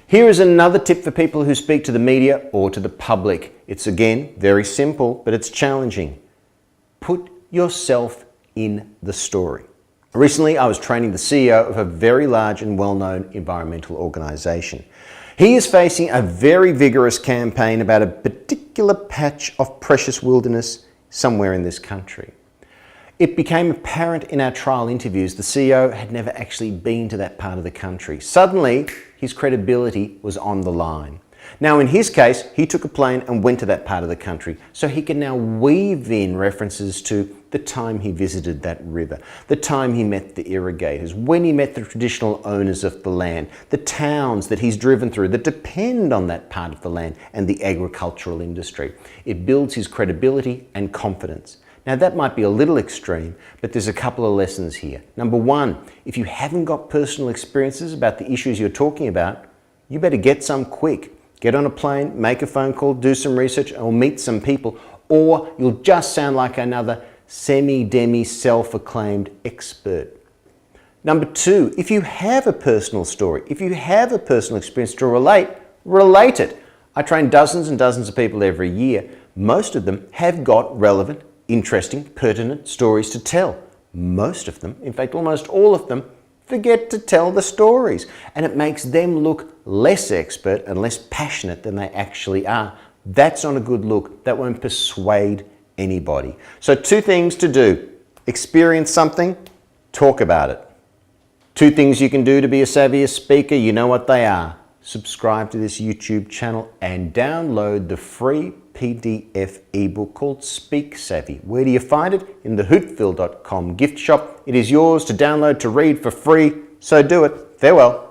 Here is another tip for people who speak to the media or to the public. It's again very simple, but it's challenging. Put yourself in the story. Recently, I was training the CEO of a very large and well-known environmental organisation. He is facing a very vigorous campaign about a particular patch of precious wilderness somewhere in this country. It became apparent in our trial interviews the CEO had never actually been to that part of the country. Suddenly, his credibility was on the line. Now, in his case, he took a plane and went to that part of the country, so he can now weave in references to the time he visited that river, the time he met the irrigators, when he met the traditional owners of the land, the towns that he's driven through that depend on that part of the land and the agricultural industry. It builds his credibility and confidence. Now, that might be a little extreme, but there's a couple of lessons here. Number one, if you haven't got personal experiences about the issues you're talking about, you better get some quick. Get on a plane, make a phone call, do some research, or meet some people, or you'll just sound like another semi-demi self-acclaimed expert. Number two, if you have a personal story, if you have a personal experience to relate it. I train dozens and dozens of people every year. Most of them have got relevant, interesting, pertinent stories to tell. Most of them, in fact almost all of them, forget to tell the stories, and it makes them look less expert and less passionate than they actually are. That's not a good look. That won't persuade anybody. So two things to do. Experience something, talk about it. Two things you can do to be a savvier speaker, you know what they are. Subscribe to this YouTube channel and download the free PDF ebook called Speak Savvy. Where do you find it? In the hoottville.com gift shop. It is yours to download, to read for free, so do it. Farewell.